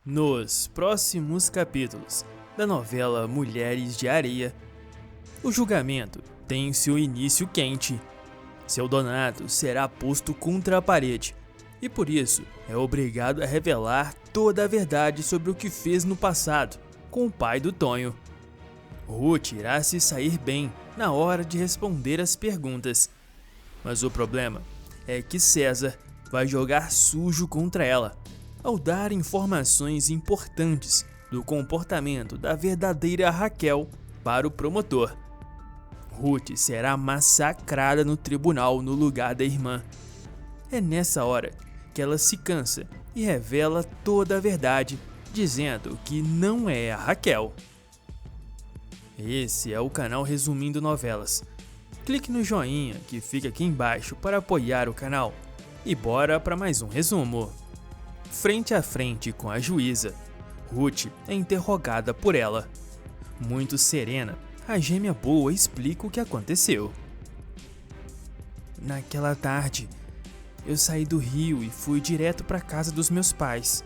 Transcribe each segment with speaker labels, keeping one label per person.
Speaker 1: Nos próximos capítulos da novela Mulheres de Areia, o julgamento tem seu início quente. Seu Donato será posto contra a parede e por isso é obrigado a revelar toda a verdade sobre o que fez no passado com o pai do Tonho. Ruth irá se sair bem na hora de responder as perguntas, mas o problema é que César vai jogar sujo contra ela ao dar informações importantes do comportamento da verdadeira Raquel para o promotor. Ruth será massacrada no tribunal no lugar da irmã. É nessa hora que ela se cansa e revela toda a verdade, dizendo que não é a Raquel. Esse é o canal Resumindo Novelas. Clique no joinha que fica aqui embaixo para apoiar o canal. E bora para mais um resumo. Frente a frente com a juíza, Ruth é interrogada por ela. Muito serena, a gêmea boa explica o que aconteceu. Naquela tarde, eu saí do Rio e fui direto para a casa dos meus pais.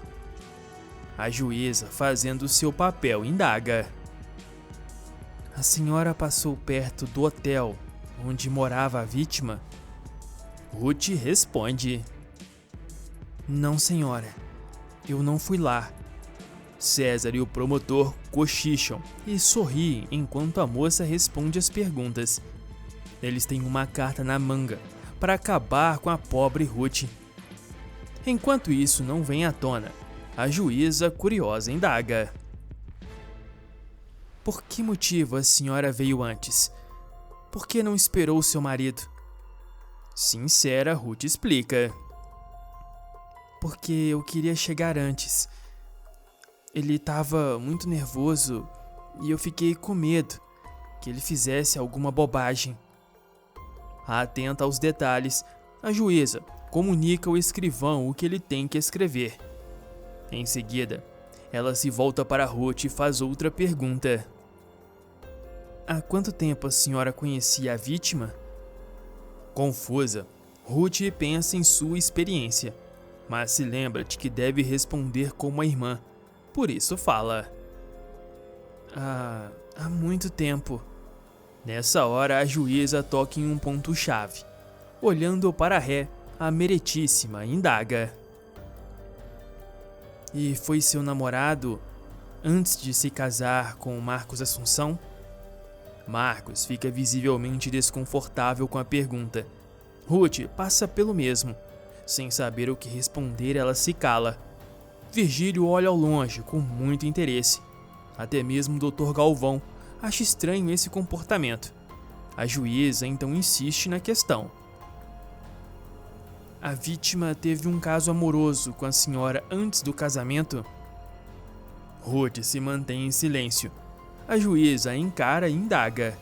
Speaker 1: A juíza, fazendo seu papel, indaga. A senhora passou perto do hotel onde morava a vítima? Ruth responde. Não, senhora. Eu não fui lá. César e o promotor cochicham e sorriem enquanto a moça responde as perguntas. Eles têm uma carta na manga para acabar com a pobre Ruth. Enquanto isso não vem à tona, a juíza, curiosa, indaga. Por que motivo a senhora veio antes? Por que não esperou seu marido? Sincera, Ruth explica. Porque eu queria chegar antes. Ele estava muito nervoso e eu fiquei com medo que ele fizesse alguma bobagem. Atenta aos detalhes, a juíza comunica ao escrivão o que ele tem que escrever. Em seguida, ela se volta para Ruth e faz outra pergunta. Há quanto tempo a senhora conhecia a vítima? Confusa, Ruth pensa em sua experiência, mas se lembra de que deve responder como a irmã, por isso fala. Há muito tempo. Nessa hora a juíza toca em um ponto-chave. Olhando para a ré, a meretíssima indaga. E foi seu namorado antes de se casar com Marcos Assunção? Marcos fica visivelmente desconfortável com a pergunta. Ruth passa pelo mesmo. Sem saber o que responder, ela se cala. Virgílio olha ao longe com muito interesse. Até mesmo o Dr. Galvão acha estranho esse comportamento. A juíza então insiste na questão. A vítima teve um caso amoroso com a senhora antes do casamento? Ruth se mantém em silêncio. A juíza a encara e indaga.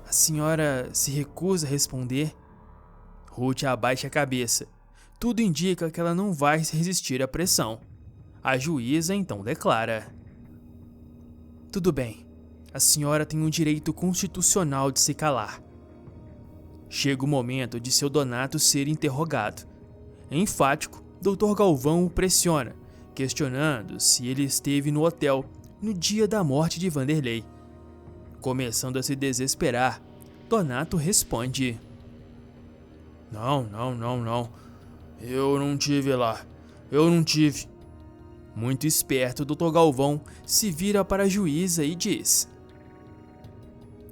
Speaker 1: A senhora se recusa a responder? Ruth abaixa a cabeça. Tudo indica que ela não vai resistir à pressão. A juíza então declara. Tudo bem. A senhora tem um direito constitucional de se calar. Chega o momento de seu Donato ser interrogado. Enfático, Dr. Galvão o pressiona, questionando se ele esteve no hotel no dia da morte de Vanderlei. Começando a se desesperar, Donato responde. Não. Eu não tive lá. Eu não tive. Muito esperto, Dr. Galvão se vira para a juíza e diz.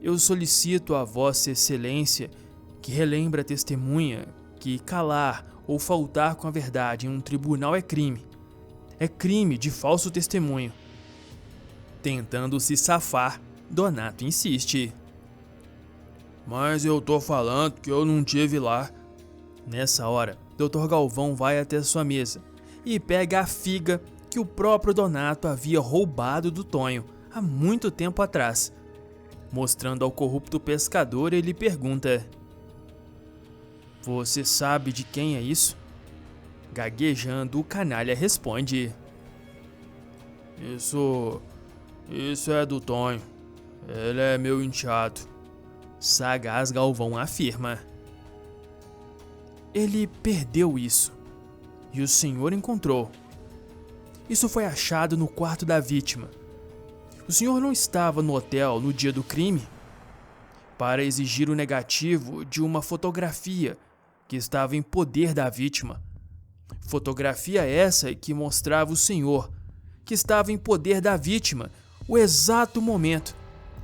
Speaker 1: Eu solicito a Vossa Excelência que relembre a testemunha que calar ou faltar com a verdade em um tribunal é crime. É crime de falso testemunho. Tentando se safar, Donato insiste. Mas eu tô falando que eu não tive lá. Nessa hora, Dr. Galvão vai até sua mesa e pega a figa que o próprio Donato havia roubado do Tonho há muito tempo atrás. Mostrando ao corrupto pescador, ele pergunta. Você sabe de quem é isso? Gaguejando, o canalha responde. Isso é do Tonho. Ele é meu enteado. Sagaz Galvão afirma. Ele perdeu isso. E o senhor encontrou. Isso foi achado no quarto da vítima. O senhor não estava no hotel no dia do crime? Para exigir o negativo de uma fotografia que estava em poder da vítima. Fotografia essa que mostrava o senhor, que estava em poder da vítima, o exato momento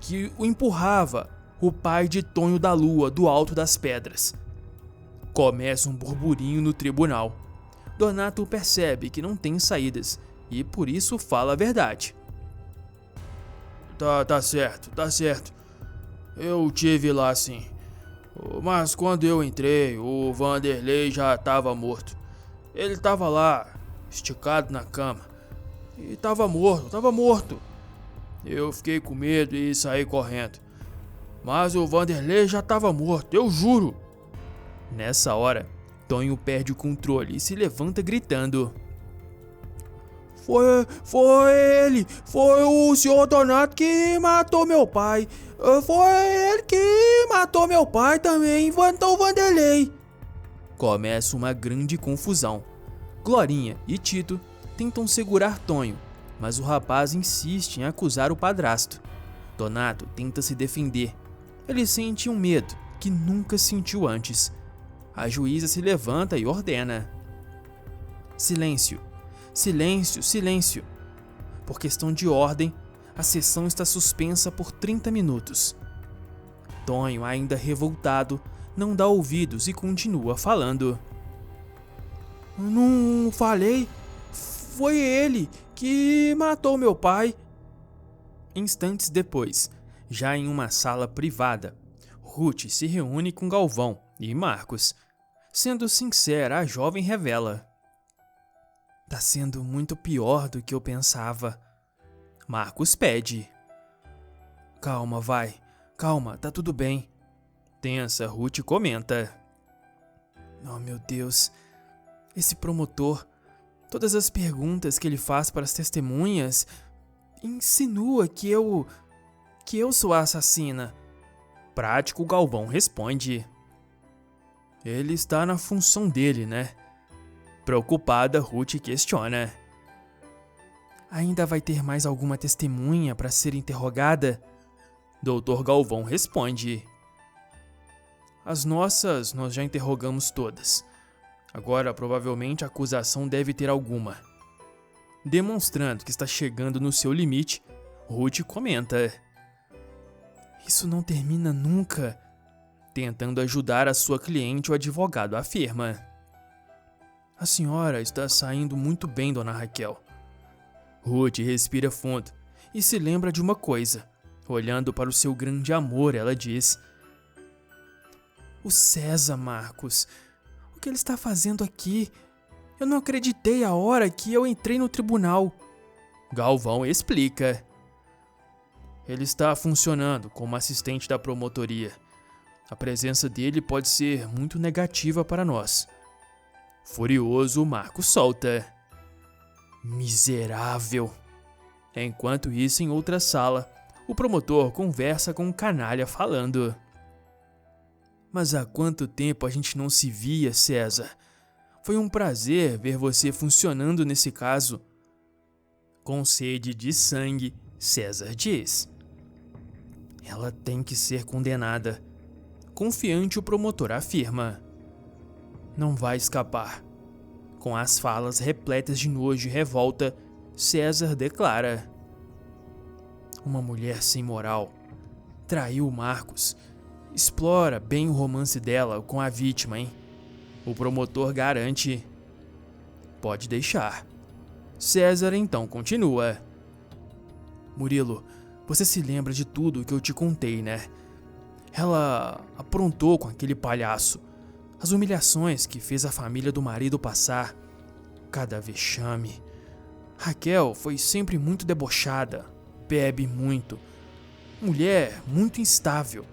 Speaker 1: que o empurrava o pai de Tonho da Lua do alto das pedras. Começa um burburinho no tribunal. Donato percebe que não tem saídas e por isso fala a verdade. Tá certo. Eu tive lá sim. Mas quando eu entrei, o Vanderlei já estava morto. Ele estava lá, esticado na cama. E estava morto. Eu fiquei com medo e saí correndo. Mas o Vanderlei já estava morto, eu juro. Nessa hora, Tonho perde o controle e se levanta gritando. Foi ele! Foi o senhor Donato que matou meu pai! Foi ele que matou meu pai também, inventou o Vanderlei! Começa uma grande confusão. Glorinha e Tito tentam segurar Tonho, mas o rapaz insiste em acusar o padrasto. Donato tenta se defender. Ele sente um medo que nunca sentiu antes. A juíza se levanta e ordena. Silêncio. Por questão de ordem, a sessão está suspensa por 30 minutos. Tonho, ainda revoltado, não dá ouvidos e continua falando. Não falei. Foi ele que matou meu pai. Instantes depois, já em uma sala privada, Ruth se reúne com Galvão e Marcos. Sendo sincera, a jovem revela. Tá sendo muito pior do que eu pensava. Marcos pede. Calma, tá tudo bem. Tensa, Ruth comenta. Oh, meu Deus. Esse promotor, todas as perguntas que ele faz para as testemunhas, insinua que eu sou a assassina. Prático, Galvão responde. Ele está na função dele, né? Preocupada, Ruth questiona. Ainda vai ter mais alguma testemunha para ser interrogada? Dr. Galvão responde. As nossas nós já interrogamos todas. Agora, provavelmente, a acusação deve ter alguma. Demonstrando que está chegando no seu limite, Ruth comenta. Isso não termina nunca. Tentando ajudar a sua cliente, o advogado afirma. A senhora está saindo muito bem, dona Raquel. Ruth respira fundo e se lembra de uma coisa. Olhando para o seu grande amor, ela diz. O César, Marcos. O que ele está fazendo aqui? Eu não acreditei a hora que eu entrei no tribunal. Galvão explica. Ele está funcionando como assistente da promotoria. A presença dele pode ser muito negativa para nós. Furioso, Marcos solta. Miserável. Enquanto isso, em outra sala, o promotor conversa com o canalha falando. Mas há quanto tempo a gente não se via, César? Foi um prazer ver você funcionando nesse caso. Com sede de sangue, César diz. Ela tem que ser condenada. Confiante, o promotor afirma. Não vai escapar. Com as falas repletas de nojo e revolta, César declara. Uma mulher sem moral. Traiu Marcos. Explora bem o romance dela com a vítima, hein? O promotor garante. Pode deixar. César então continua. Murilo, você se lembra de tudo que eu te contei, né? Ela aprontou com aquele palhaço. As humilhações que fez a família do marido passar. Cada vexame. Raquel foi sempre muito debochada. Bebe muito. Mulher muito instável.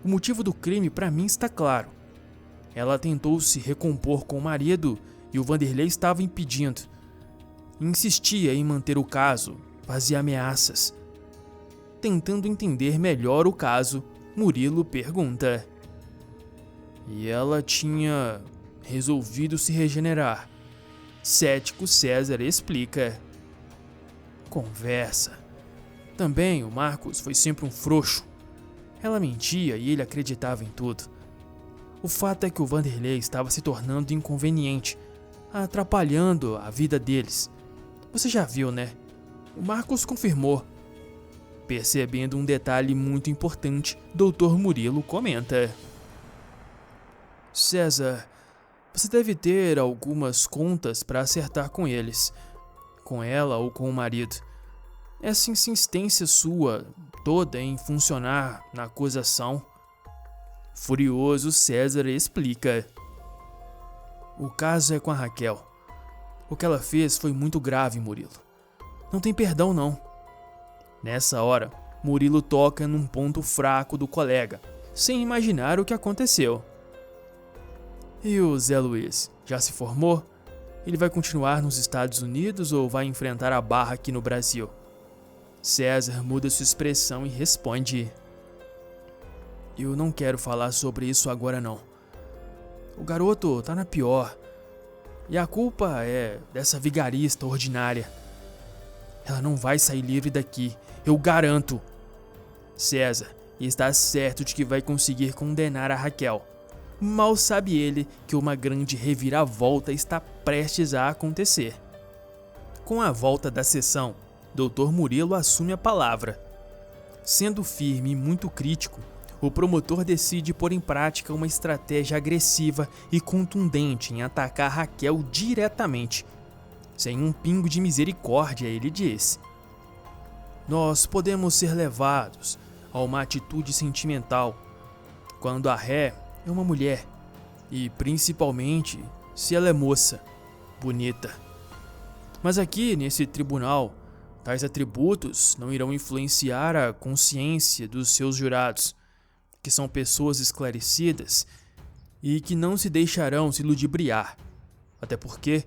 Speaker 1: O motivo do crime para mim está claro. Ela tentou se recompor com o marido e o Vanderlei estava impedindo. Insistia em manter o caso, fazia ameaças. Tentando entender melhor o caso, Murilo pergunta. E ela tinha resolvido se regenerar. Cético, César explica. Conversa. Também o Marcos foi sempre um frouxo. Ela mentia e ele acreditava em tudo. O fato é que o Vanderlei estava se tornando inconveniente, atrapalhando a vida deles. Você já viu, né? O Marcos confirmou. Percebendo um detalhe muito importante, Dr. Murilo comenta. César, você deve ter algumas contas para acertar com eles, com ela ou com o marido. Essa insistência sua toda em funcionar na acusação. Furioso, César explica. O caso é com a Raquel. O que ela fez foi muito grave, Murilo. Não tem perdão, não. Nessa hora, Murilo toca num ponto fraco do colega, sem imaginar o que aconteceu. E o Zé Luiz, já se formou? Ele vai continuar nos Estados Unidos ou vai enfrentar a barra aqui no Brasil? César muda sua expressão e responde. Eu não quero falar sobre isso agora não. O garoto tá na pior. E a culpa é dessa vigarista ordinária. Ela não vai sair livre daqui, eu garanto. César está certo de que vai conseguir condenar a Raquel. Mal sabe ele que uma grande reviravolta está prestes a acontecer. Com a volta da sessão, Dr. Murilo assume a palavra. Sendo firme e muito crítico, o promotor decide pôr em prática uma estratégia agressiva e contundente em atacar Raquel diretamente. Sem um pingo de misericórdia, ele diz: Nós podemos ser levados a uma atitude sentimental quando a ré é uma mulher e, principalmente, se ela é moça, bonita. Mas aqui, nesse tribunal, tais atributos não irão influenciar a consciência dos seus jurados, que são pessoas esclarecidas e que não se deixarão se ludibriar. Até porque,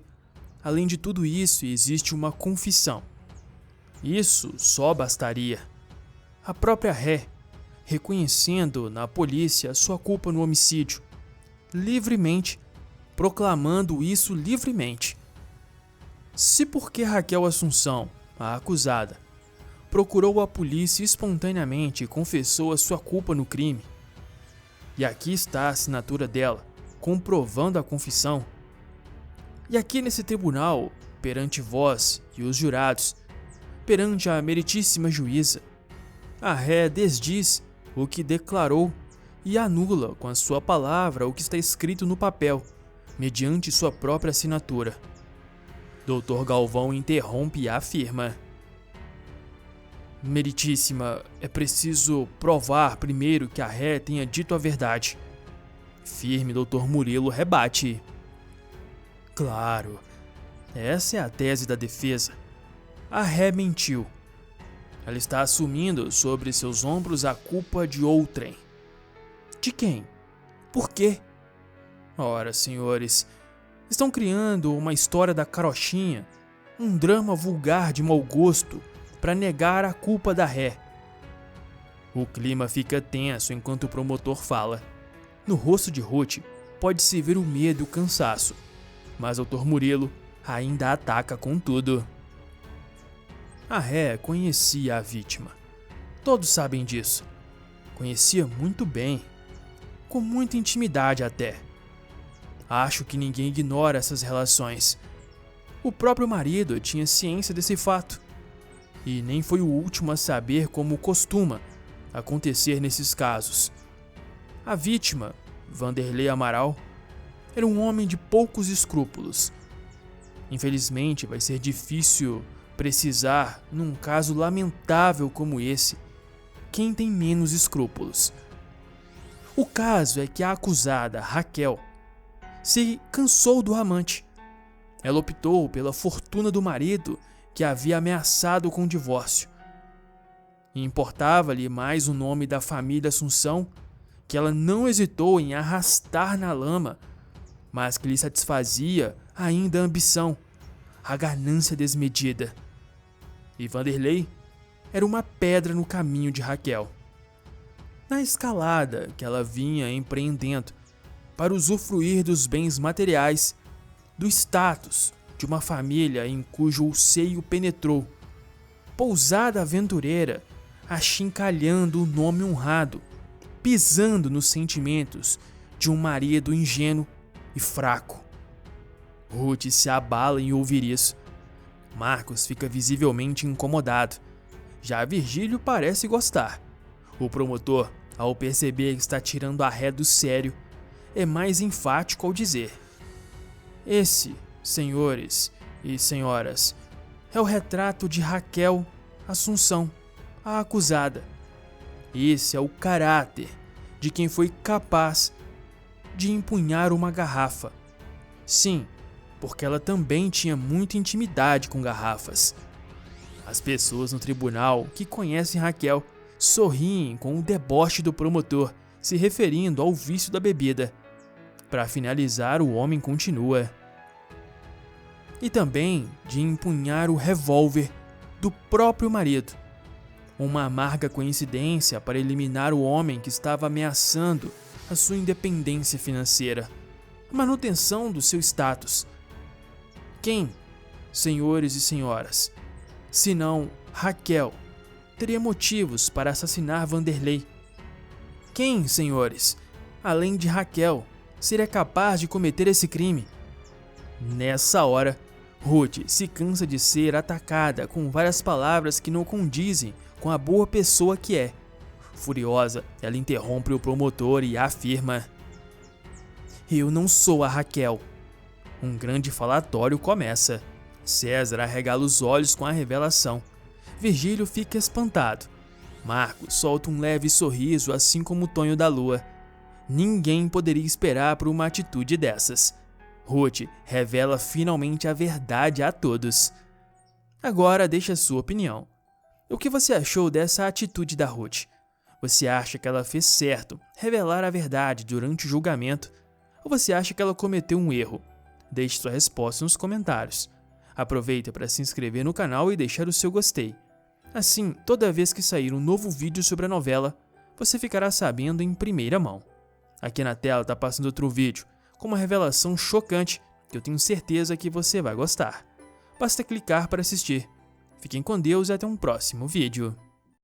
Speaker 1: além de tudo isso, existe uma confissão. Isso só bastaria. A própria ré, reconhecendo na polícia sua culpa no homicídio, livremente, proclamando isso livremente. Se porque Raquel Assunção, a acusada, procurou a polícia espontaneamente e confessou a sua culpa no crime, e aqui está a assinatura dela, comprovando a confissão, e aqui nesse tribunal, perante vós e os jurados, perante a meritíssima juíza, a ré desdiz o que declarou e anula com a sua palavra o que está escrito no papel, mediante sua própria assinatura. Dr. Galvão interrompe e afirma: Meritíssima, é preciso provar primeiro que a ré tenha dito a verdade. Firme, Dr. Murilo rebate. Claro, essa é a tese da defesa. A ré mentiu. Ela está assumindo sobre seus ombros a culpa de outrem. De quem? Por quê? Ora, senhores, estão criando uma história da carochinha, um drama vulgar de mau gosto, para negar a culpa da ré. O clima fica tenso enquanto o promotor fala. No rosto de Ruth pode-se ver o medo e o cansaço, mas o Dr. Murilo ainda ataca com tudo. A ré conhecia a vítima. Todos sabem disso. Conhecia muito bem, com muita intimidade até. Acho que ninguém ignora essas relações. O próprio marido tinha ciência desse fato. E nem foi o último a saber como costuma acontecer nesses casos. A vítima, Vanderlei Amaral, era um homem de poucos escrúpulos. Infelizmente, vai ser difícil precisar, num caso lamentável como esse, quem tem menos escrúpulos. O caso é que a acusada, Raquel, se cansou do amante. Ela optou pela fortuna do marido, que havia ameaçado com o divórcio. E importava-lhe mais o nome da família Assunção, que ela não hesitou em arrastar na lama, mas que lhe satisfazia ainda a ambição, a ganância desmedida. E Vanderlei era uma pedra no caminho de Raquel. Na escalada que ela vinha empreendendo para usufruir dos bens materiais, do status, de uma família em cujo seio penetrou. Pousada aventureira, achincalhando o nome honrado, pisando nos sentimentos de um marido ingênuo e fraco. Ruth se abala em ouvir isso. Marcos fica visivelmente incomodado. Já Virgílio parece gostar. O promotor, ao perceber que está tirando a ré do sério, é mais enfático ao dizer: esse, senhores e senhoras, é o retrato de Raquel Assunção, a acusada. Esse é o caráter de quem foi capaz de empunhar uma garrafa. Sim, porque ela também tinha muita intimidade com garrafas. As pessoas no tribunal que conhecem Raquel sorriem com o deboche do promotor, se referindo ao vício da bebida. Para finalizar, o homem continua: e também de empunhar o revólver do próprio marido. Uma amarga coincidência para eliminar o homem que estava ameaçando a sua independência financeira, a manutenção do seu status. Quem, senhores e senhoras, senão Raquel, teria motivos para assassinar Vanderlei? Quem, senhores, além de Raquel, seria capaz de cometer esse crime? Nessa hora, Ruth se cansa de ser atacada com várias palavras que não condizem com a boa pessoa que é. Furiosa, ela interrompe o promotor e afirma: eu não sou a Raquel. Um grande falatório começa. César arregala os olhos com a revelação. Virgílio fica espantado. Marcos solta um leve sorriso, assim como Tonho da Lua. Ninguém poderia esperar por uma atitude dessas. Ruth revela finalmente a verdade a todos. Agora deixe a sua opinião. O que você achou dessa atitude da Ruth? Você acha que ela fez certo revelar a verdade durante o julgamento? Ou você acha que ela cometeu um erro? Deixe sua resposta nos comentários. Aproveita para se inscrever no canal e deixar o seu gostei. Assim, toda vez que sair um novo vídeo sobre a novela, você ficará sabendo em primeira mão. Aqui na tela está passando outro vídeo com uma revelação chocante que eu tenho certeza que você vai gostar. Basta clicar para assistir. Fiquem com Deus e até um próximo vídeo.